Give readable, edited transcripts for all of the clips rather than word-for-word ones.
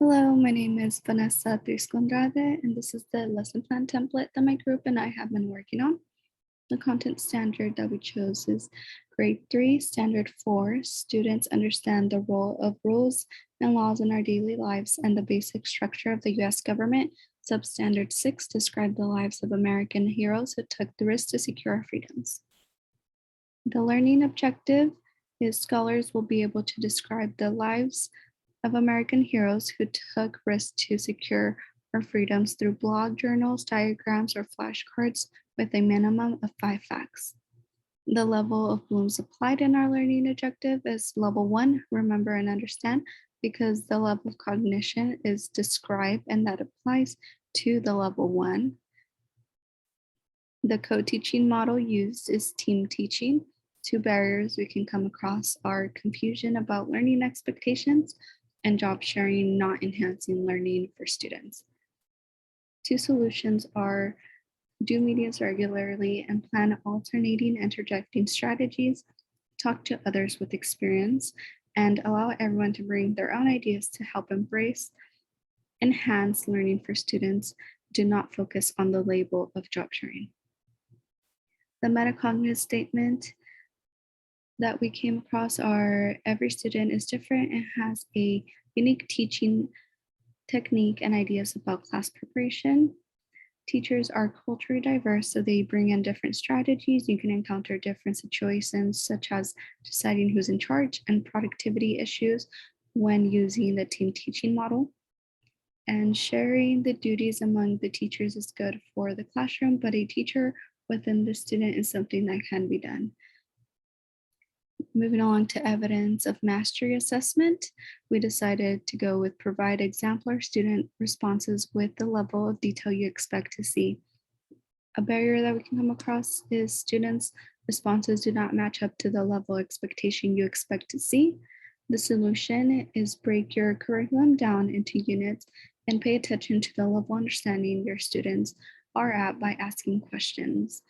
Hello, my name is Vanessa Atrisco Andrade, and this is the lesson plan template that my group and I have been working on. The content standard that we chose is Grade 3, Standard 4. Students understand the role of rules and laws in our daily lives and the basic structure of the U.S. government. Substandard 6, describe the lives of American heroes who took the risk to secure our freedoms. The learning objective is scholars will be able to describe the lives of American heroes who took risks to secure our freedoms through blog journals, diagrams, or flashcards with a minimum of 5 facts. The level of blooms applied in our learning objective is level 1, remember and understand, because the level of cognition is describe and that applies to the level 1. The co-teaching model used is team teaching. 2 barriers we can come across are confusion about learning expectations and job sharing not enhancing learning for students. 2 solutions are do meetings regularly and plan alternating interjecting strategies, talk to others with experience, and allow everyone to bring their own ideas to help enhance learning for students. Do not focus on the label of job sharing. The metacognitive statement that we came across are every student is different and has a unique teaching technique and ideas about class preparation. Teachers are culturally diverse, so they bring in different strategies. You can encounter different situations, such as deciding who's in charge and productivity issues when using the team teaching model. And sharing the duties among the teachers is good for the classroom, but a teacher within the student is something that can be done. Moving along to evidence of mastery assessment, we decided to go with provide exemplar student responses with the level of detail you expect to see. A barrier that we can come across is students' responses do not match up to the level of expectation you expect to see. The solution is break your curriculum down into units and pay attention to the level of understanding your students are at by asking questions.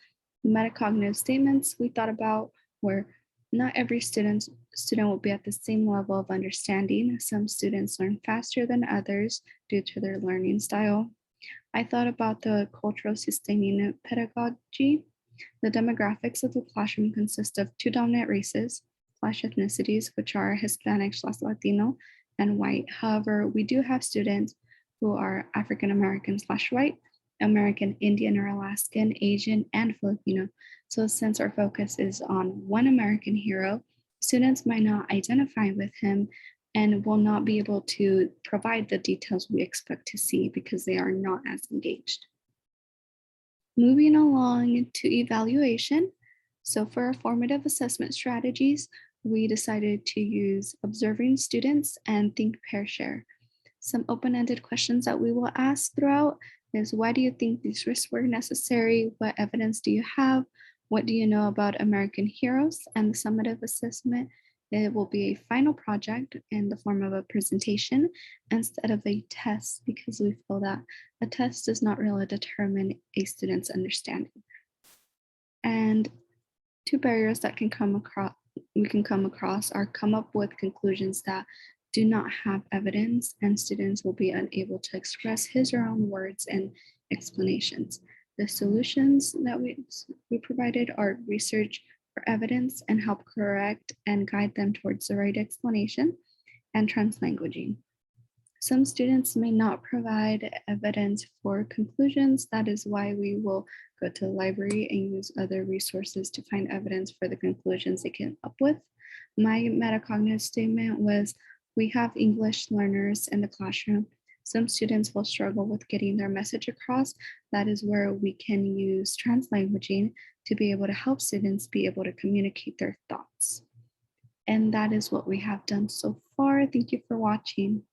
The metacognitive statements we thought about were not every student will be at the same level of understanding. Some students learn faster than others due to their learning style. I thought about the cultural sustaining pedagogy. The demographics of the classroom consist of 2 dominant races, /ethnicities, which are Hispanic/Latino and white. However, we do have students who are African American/white, American Indian or Alaskan, Asian, and Filipino. So since our focus is on one American hero, students might not identify with him and will not be able to provide the details we expect to see because they are not as engaged. Moving along to evaluation. So for our formative assessment strategies, we decided to use observing students and think, pair, share. Some open-ended questions that we will ask throughout is why do you think these risks were necessary? What evidence do you have? What do you know about American heroes? And the summative assessment, it will be a final project in the form of a presentation instead of a test because we feel that a test does not really determine a student's understanding. And 2 barriers that we can come across are come up with conclusions that do not have evidence and students will be unable to express his or her own words and explanations. The solutions that we provided are research for evidence and help correct and guide them towards the right explanation and translanguaging. Some students may not provide evidence for conclusions. That is why we will go to the library and use other resources to find evidence for the conclusions they came up with. My metacognitive statement was we have English learners in the classroom. Some students will struggle with getting their message across. That is where we can use translanguaging to be able to help students be able to communicate their thoughts. And that is what we have done so far. Thank you for watching.